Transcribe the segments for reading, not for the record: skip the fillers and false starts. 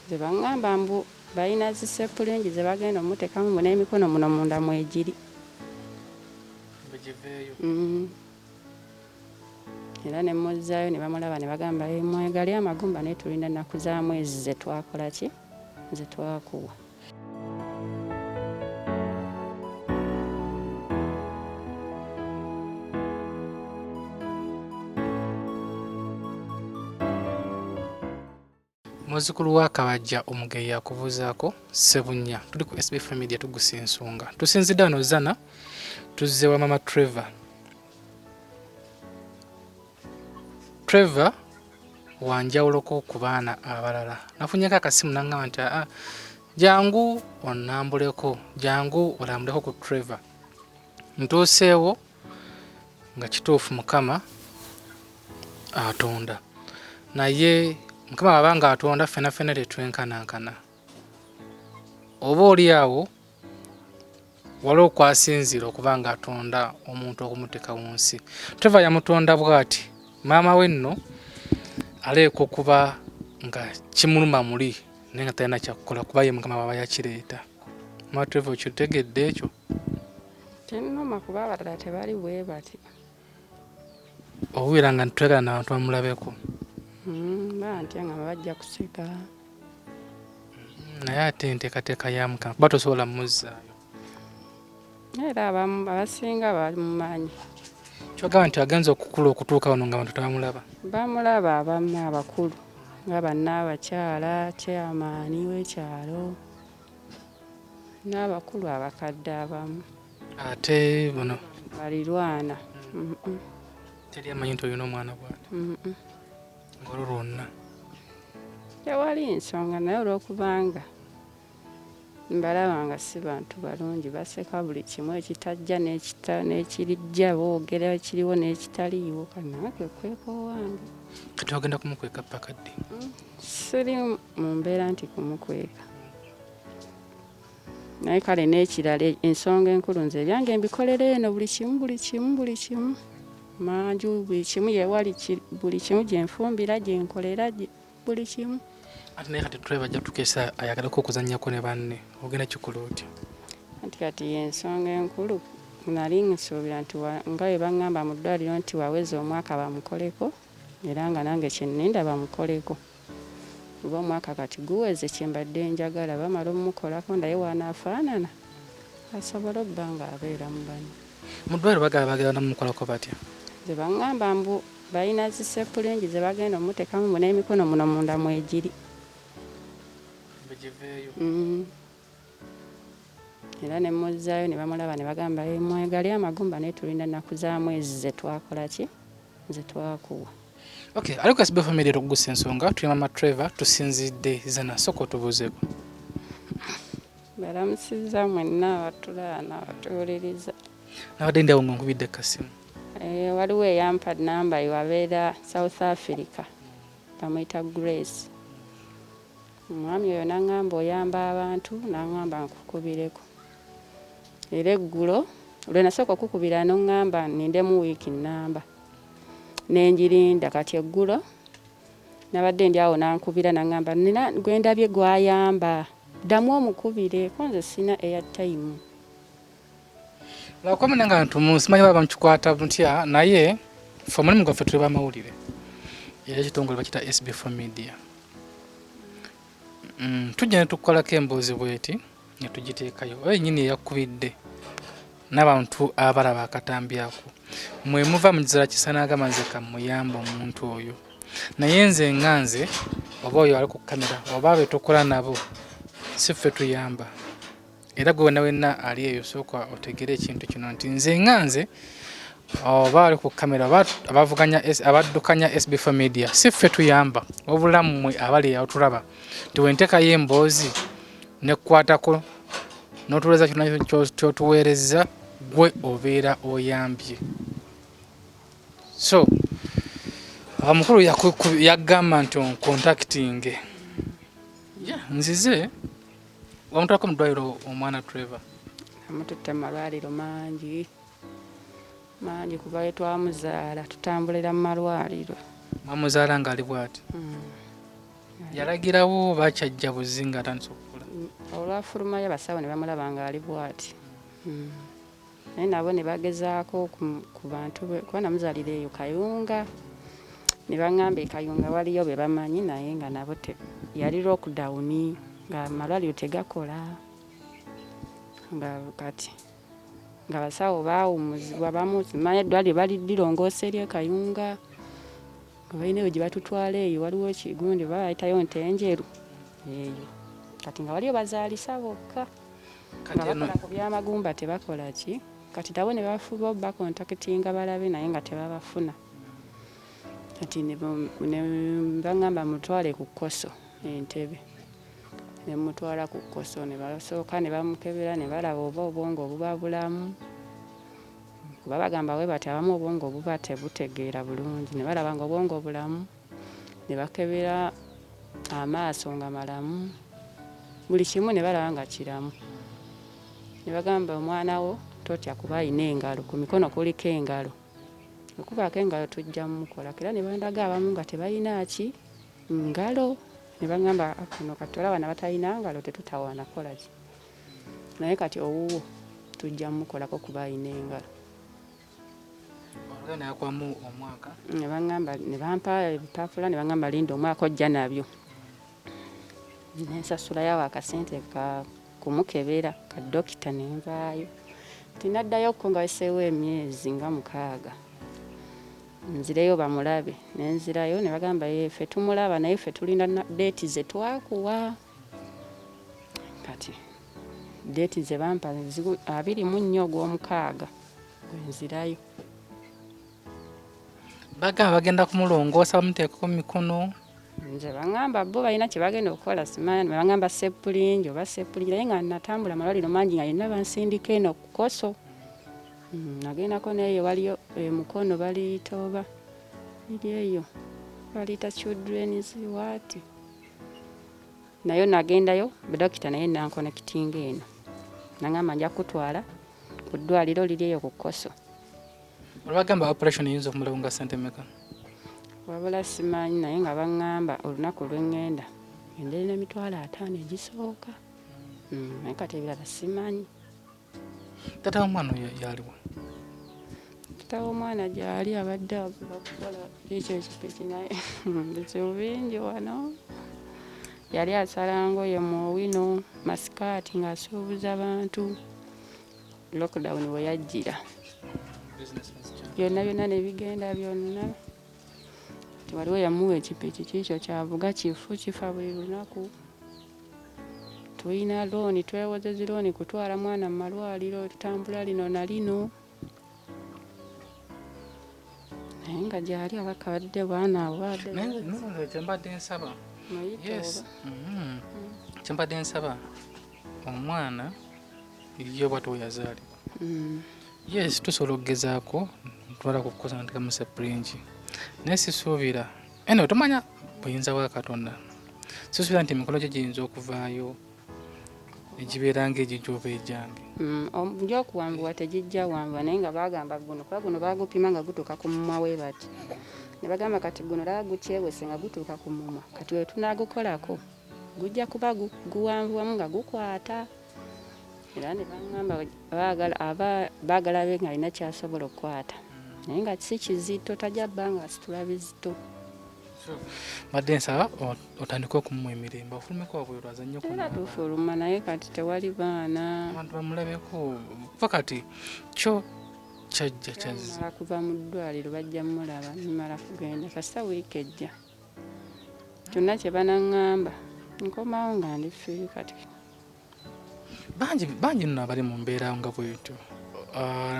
ze bangamba mbu balina zisepulingi ze bagenda omutekamu mu n'emikono muno munda mwegiri. Era ne muzzaayo ne bamulaba ne bagamba mwegali amagumba naye tulina ennaku za mwezi ze twakola ki ze twakuwa. Muzzukulu wa Kabajja omugeyi akubuuzaako Ssebunya tuli ku SB4 MEDIA tugusa ensonga tusinzidde wano Zana tuzze wa mama Trevor wanjawuloko ku baana abalala nafunyeko akasimu nangamba nti jangu onambuleko jangu olambuleko ku Trevor ntuuseewo nga kituufu Mukama atonda naye Mukama abanga atonda fena tetwenkanankana oba oli awo waliwo okwasinziira okuba nga atonda omuntu okumuteeka wansi. Trevor yamutonda bw'ati maama we nno aleeka okuba nga kimuluma muli naye nga talina kyakukola kuba ye Mukama baba yakireeta. Mama Trevor okitegedde ekyo? Tennuma kuba abalala tebali bwe bati. Obubeera nga ntwegala n'abantu bamulabeko. Bantya nga bajja kuseka. Naye ate enteekateeka ya Mukama kuba tosobola muzzaayo. Era abasinga bamumanyi. Kyogamba nti agenza okukula okutuuka wano nga abantu tebamulaba. Bamulaba abamu abakulu nga bannaabakyala, chairmaani w'ekyalo n'abakulu abakadde abamu. Ate buno balirwana. Teri amanyi nti olina omwana bw'ati. Ng'olwo lwonna. Tewali nsonga naye olw'okubanga mbalaba nga si bantu balungi baseka buli kimu ekitajja n'ekirijja boogera ekiriwo n'ekitaliiwo kannawe kwekweka owange. Kati ogenda kumukweka paka ddi? Siri mu mbeera nti kumukweka. Naye kale n'ekirala ensonga enkulu nze ebyange mbikolera eno buli kimu. Manju buli kimu yewali buli kimu gye nfumbira gye nkolera buli kimu. Ate naye kati Trevor ajja tukeesa ayagaleko okuzannyako ne banne ogenda kikola otya? Kati y'ensonga enkulu nali nsuubira nti nga bwe baŋŋamba mu ddwaliro nti waweza omwaka bamukoleko era nga nange kyenninda bamukoleko. Kuba omwaka kati guweze kyembadde njagala bamala omukolako naye wanaafaanana asobole obba nga abeera mu banne. Mu ddwaliro bagenda mumukolako batya? Ze baŋŋamba mbu balina zisepulingi ze bagenda omutekamu mu n'emikono muno munda mwegiri. Era ne muzzaayo ne bamulaba ne bagamba mwegali amagumba naye tulina ennaku za mwezi ze twakola ki ze twakuwa. Okay, ali ku SB4 MEDIA tugusa ensonga tuli mama Trevor tusinzidde Zana soko tubuuzeeko. Balamusizza mwenna abatulaana abatuwuliriza. Nabadde ndawo nkubidde kasimu. Waliwo eyampa namba ewabeera South Africa bamuyita Grace. Omwami oyo n'aŋŋamba oyamba abantu n'aŋŋamba nkukubireko. Era eggulo lwe nasooka okukubira n'oŋŋamba nindemu wiiki nnamba. Nenjirinda kati eggulo nabadde ndi awo n'ankubira n'aŋŋamba nina gwe ndabye gwayamba ddamu omukubire ko nze sina airtime. Lwakoma nga simanyi baba mukikwata mutya naye ffe omulimu gwaffe tuli bamawulire era ekitongole bakita SB4 MEDIA. Tujja ne tukolako emboozi bweti ne tugiteekayo oba yennyini eyakubidde n'abantu abalaba akatambi ako mwe muva mu kizala kisanaagamba nze kamuyamba omuntu oyo naye nze nganze oba oyo ali ku kamera oba be tukola nabo si ffe tuyamba. Era gwe wenna ali eyo sooka otegere ekintu kino nti nze nganze oba ali ku kamera abaddukanya SB4 MEDIA si ffe tuyamba wabula mmwe abali awo tulaba nti wenteekayo emboozi nekkwatako n'otuweereza kyonna ky'otuweereza gwe obeera oyambye. So omukulu yagamba nti oncontactinge nzize wamutwalako mu ddwaliro omwana Trevor. Amututte mu malwaliro mangi kuva we twamuzaala tutambulira mu malwaliro. Mwamuzaala ng'ali bw'ati? yalagirawo bakyajja buzinga atandise okukula olwafulumayo abasawo ne bamulaba nga ali bwati naye nabo ne bagezaako ku bantu kuba namuzaalira eyo Kayunga ne baŋŋamba Kayunga waliyo be bamanyi naye nga nabo yali lockdown nga amalwaliro tegakola nga kati nga basawo baawumuzibwa bamumanyi eddwaliro bali lirongoosa eri Kayunga nga balina eyo gye batutwala eyo waliwo ekigundi bayitayo Ntenjeru eyo kati nga waliyo bazaalisa bokka nga bakola ku byamagumba tebakola ki kati nabo ne bafuba bakontakitinga balabe naye nga tebabafuna kati ne baŋŋamba mutwale ku Kkoso Entebbe ne mutwala ku Kkoso ne basooka ne bamukebera ne balaba oba obwongo obuba bulamu kuba bagamba we bati abamu obwongo obuba tebutegeera bulungi ne balaba nga obwongo bulamu ne bakebera amaaso nga malamu buli kimu ne balaba nga kiramu ne bagamba omwana wo totya kuba ayina engalo ku mikono kuliko engalo okubaako engalo tujja mumukola era ne bandaga abamu nga tebalina ki ngalo ne bagamba kuno kati olaba nabatalina ngalo tetutawaana kola ki naye kati owuwo tujja mumukolako kuba ayina engalo nakwamu omwaka ne bagamba ne bampa ebipapula ne bagamba linda omwaka ojja nabyo nensasulayo akasente ka kumukebera ka dokita nenvaayo tinaddayo ko nga weseewo emyezi nga 6 nzireyo bamulabe nenzirayo ne bagamba ffe tumulaba naye ffe tulina deeti ze twakuwa kati deeti ze bampa 24 ogw'omukaaga gwenzirayo bagenda kumulongoosa bamuteekako mikono nze baŋŋamba bo balina kye bagenda okukola simanyi ne baŋŋamba seppulingi oba seppulingi naye nga natambula amalwaliro mangi nga yenna bansindika eno ku Kkoso nagendako neeyo waliyo Mukono baliyita oba eri eyo baliyita children's waati nayo nagendayo bedokita naye nankonekitinga eno naŋŋamba nja kutwala ku ddwaliro liri eyo ku Kkoso olwagamba operation eyinza okumulawo nga ssente mmeka wabula simanyi naye nga baŋŋamba olunaku lwengenda enderina $50 egisooka naye kati ebirala simanyi tata w'omwana yaliwa tata w'omwana gyali abadde bakukola ekyo ekipiki naye bizibu bingi wano yali asala ngoye mu Owino masikaati ng'asuubuza bantu lockdown bwe yajjira byonna byonna ne bigenda byonna waliwo yamuwa ekipiki kiikyo kyavuga kifa buli lunaku tulina looni twewozezi looni kutwala mwana mu malwaliro tutambula lino na lino naye nga gyali abakabadde bwana abwadde kyembadde nsaba kyembadde nsaba omwana yo bwatwo yazaalibwa yes tusobola okugezaako ntwala ku Kkoso natekamu seppulingi naye sisuubira eno tomanya buyinza bwa Katonda sisuubira nti emikono gye giyinza okuvaayo egibeera ng'egijooba ejange gyokuwanvuwa tegijja wanvuwa naye nga bagamba guno kuba guno bagupima nga gutuuka ku mumwa we bati ne bagamba kati guno laba gukyewese nga gutuuka ku mumwa kati we tunaagukolako gujja kuba guwanvuwamu nga gukwata era ne baŋŋamba baagala be nga alina kyasobola okukwata naye nga si kizito tajja bbanga asitula bizito badde nsaba otandike okumuwa emirembe ofulumeko wabwe lwazannyo era tufuluma naye kati tewali baana abantu bamulabeko kuba kati kyo kyajja kyazza kuva mu ddwaliro bajja mulaba nimala kugenda kasita wiiki ejja kyonna kye banaŋŋamba nkomawo nga ndifiiri kati bangi nno abali mu mbeera nga bwetyo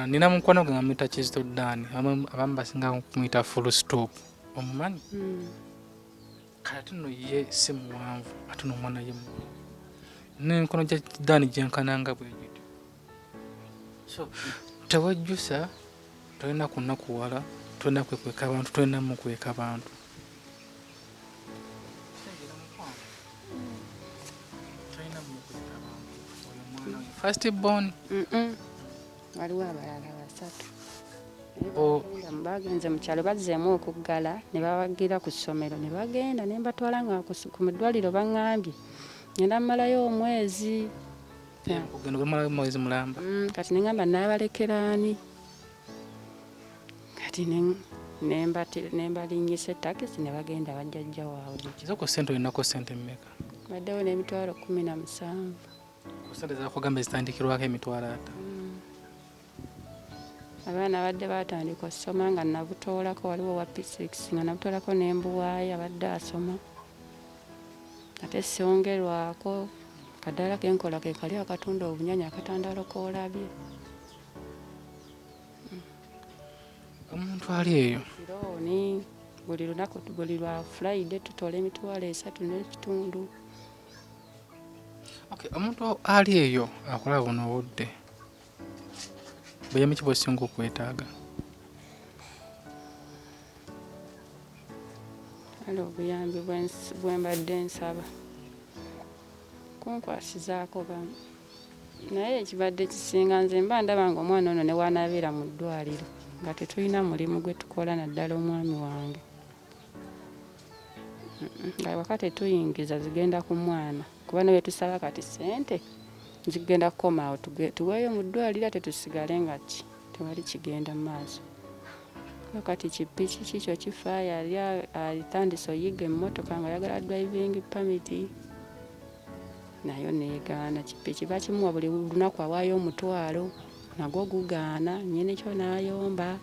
nina mukwano gwe nga muyita Kizito Dani abamu basinga kumuyita full stop omumanyi kati nno ye si muwanvu ate n'omwana ye n'emikono gya Dani gyenkananga bwe gityo so tewajjusa tolina kunakuwala tolina kwekweka abantu tolina mukweka abantu first born waliwo abalala 3 bagenze mu kyalo bazzeemu okuggala ne babagira ku ssomero ne bagenda ne mbatwala nga ku muddwaliro baŋŋambye ngenda mmalayo omwezi kati ne ŋŋamba naabalekeraani kati ne mbalinnyisa ettakisi ne bagenda bajjajja waabwe. Kizoko ssente olinako ssente mmeka? Baddewo n'emitwalo 17. Ssente zaakugamba ezitandikirwako emitwalo 5. Abaana badde baatandika okusoma nga nabutoolako waliwo wa P6 nga nabutoolako n'embuwaayi abadde asoma ate songerwako kadala kenkola ke kali akatunda obunyanya akatandalo koolabye. Omuntu ali eyo Kirooni buli lunaku buli lwa Friday tutoola emitwalo 3.5. Omuntu ali eyo akola buno obudde buyambi ki bw'osinga okwetaaga? Obuyambi bwe mbadde nsaba kunkwasizaako bamu naye ekibadde kisinga nze mba ndaba nga omwana ono ne waanaabeera mu ddwaliro nga tetulina mulimu gwe tukola naddala omwami wange nga waka tetuyingiza zigenda ku mwana kuba ne bwe tusaba kati ssente zigenda kukomaawo tuweeyo mu ddwaliro ate tusigale nga tewali kigenda mu maaso. Kati kipiki kikyo kifa yali alitandise oyiga emmotoka nga yagala driving permit nayo neegaana. Kipiki bakimuwa buli lunaku awaayo omutwalo nagwo gugaana nnyini kyo n'ayomba.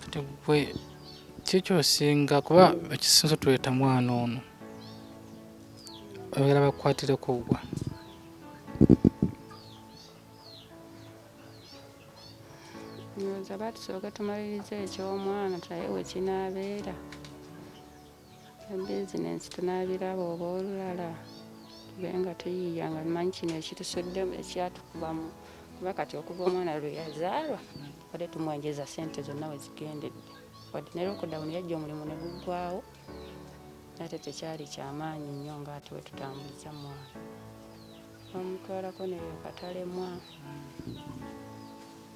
Kati gwe kikyosinga kuba ekisinzo tuleeta mwana ono abeera bakwatireko gwa ndowooza batusooka tumaliriza eky'omwana tulaye we kinaabeera bizinensi tunaabiraba oba olulala tube nga tuyiiya nga tumanyi kino ekitusuddemu ekyatukubamu kuba kati okuva omwana lwe yazaalwa wadde tumwenjeza ssente zonna we zigendedde wadde ne lockdown yajja omulimu ne guggwawo ate tekyali kyamaanyi nnyo ng'ate we tutambuliza mwana bamutwalako neyo katalemwa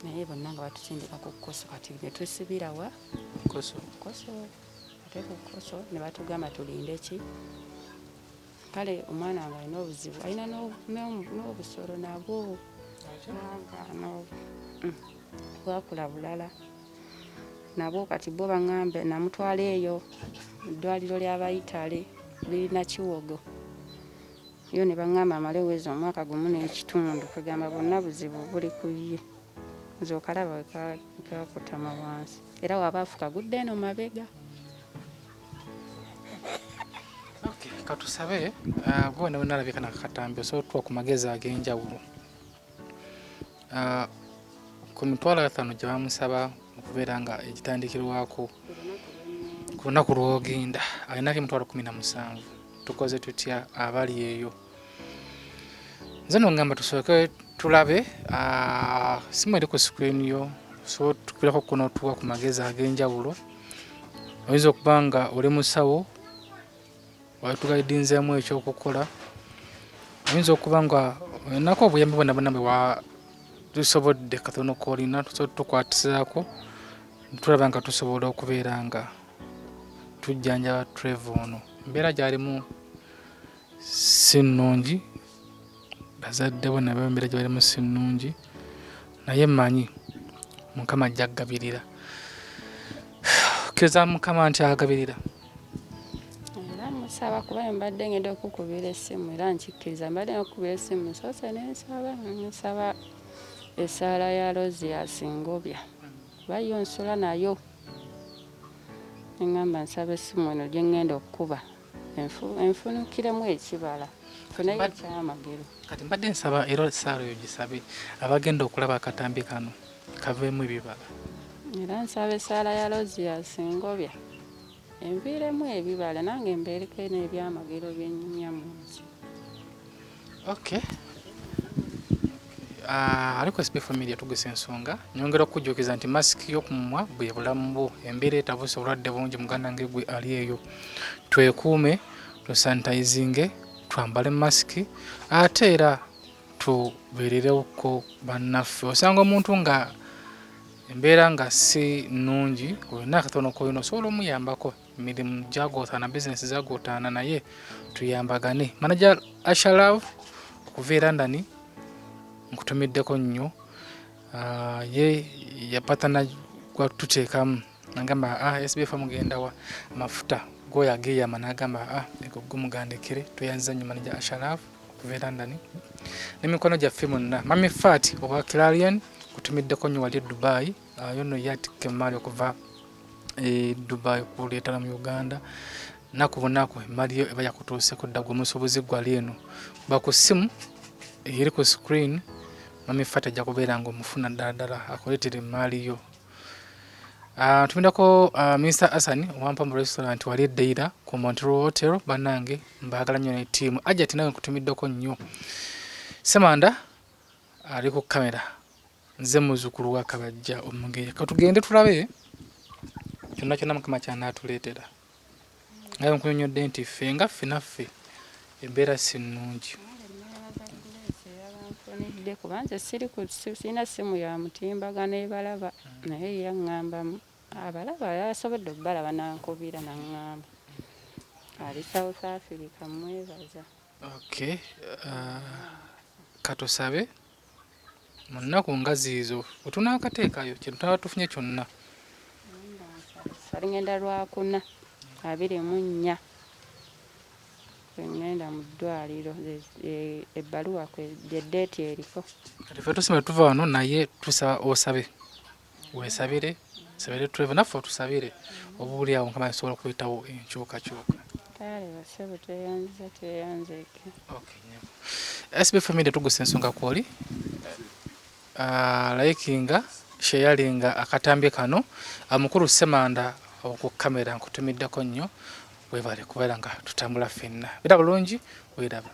naye bonna nga batusindika ku kkoso kati ne tusibira wa koso ate ku kkoso ne batugamba tulinde ki kale omwana nga alina obuzibu alina n'obusolo nabwo bwakula bulala nabwo kati bo baŋŋambe namutwala eyo eddwaliro ly'abayitale lirina Kiwogo yo ne baŋŋamba amale wezi omwaka gumu n'ekitundu kugamba bonna buzibu buli ku ye nze okalaba kakutama wansi era waba afuka gudde eno mabega. Katusabe bona we nalabika nakakatambi osobola ku magezi ag'enjawulo ku mitwalo 5 gye bamusaba okubeera nga egitandikirwako ku lunaku lw'ogenda alinako emitwalo 17. Tukoze tutya abali eyo? Nze nongamba tusooke tulabe simu eri ku screen yo so tukubirako kuno tuwa ku magezi ag'enjawulo. Oyinza okuba nga oli musawo watugaidinzeemu ekyokukola, oyinza okuba nga olinaku obuyambi bwonna bwe tusobodde katono koolina tukwatizaako tulaba nga tusobola okubeera nga tujjanjaba Trevor ono. Embeera gy'alimu si nnungi, bazadde bo nabo embeera gye balimu si nnungi, naye mmanyi Mukama ajja kugabirira. Okkiriza Mukama nti agabirira? Era musaba kuba mbadde ngenda okukubira essimu era nkikkiriza mbadde okukubira essimu nsoose nsaba essaala ya Rosias Ngobya kuba yo nsula nayo eŋŋamba nsaba essimu eno gye ŋŋenda okukuba enfunukiremu ekibala funayo ekyamagero. Kati mbadde nsaba era essaala eyo gisabe abagenda okulaba akatambi kano kaveemu ebibala. Era nsaba essaala ya Rosias Ngobya enviiremu ebibala nange mbeereko n'ebyamagero byennyumya mu nsi. Ariko SB4 MEDIA tugisa ensonga nyongera okujjukiza nti masiki y'okumumwa bwe bulamu bwo embeera etabuse obulwadde bungi muganda ng'egwe ali eyo. Twekuume, tusanitayizinge, twambale masiki ate era tubeerereko bannaffe. Osanga omuntu nga embeera nga si nnungi olina akatono koyina osobola omuyambako emirimu gyagootana bizinesi zagootana naye tuyambagane. Manager Ashalav okuva e London nkutumiddeko nnyo. Ye yapatana gwatuteekamu nagamba SB4 mugenda wa amafuta go yageeyama nagamba gumugandekere tweyanza nnyo Manager Ashalav okuva e London. N'emikono gyaffe monna Mami Fat owa Clarion kutumiddeko nnyo wali e Dubai. Yono yatikke emali okuva e Dubai okuleetala mu Uganda. Naku bunaku emali yo eba yakutuuseko dda gwe musobozi gwali eno ba ku ssimu eri ku screen. Mami Fat ajja kubeera ng'omufuna ddala akuleetera emali yo. Tumidako Mr. Hassan owampa mu restaurant wali eddeira ku Montreal Hotel. Bannange mbaagala nnyo ne ttiimu Ajati nawe nkutumiddeko nnyo. Semanda ali ku kamera nze muzzukulu wa Kabajja Omugeya. Katugende tulabe kyonna kyonna Mukama ky'anaatuleetera. Ngayo nkunyonyodde nti ffe nga ffe naffe embeera si nnungi. Kubanze sirina ssimu ya mutimbagano ebalaba naye yaŋŋambamu abalaba yasobodde okubalaba nankubira naŋŋamba ali South Africa mwebaza. Okay. Katusabe mu nnaku nga ziizo wetunaakateekayo kye tutaba tufunye kyonna. Ngenda Lwakuna 24 ngenda mu ddwaliro ebbaluwa eddeeti eriko. Kati ffe tusibe tuva wano naye tusaba osabe weesabire sabire tuleve naffe otusabire obuuli awo Mukama asobola okuyitawo enkyukakyuka. Kale basebo tweyanzeeko. SB4 MEDIA tuguse ensonga kwoli likinga sharinga akatambye kano Mukulu Semanda ku kamera nkutumiddeko nnyo webale kubeera nga tutambula ffenna. Bira bulungi weeraba.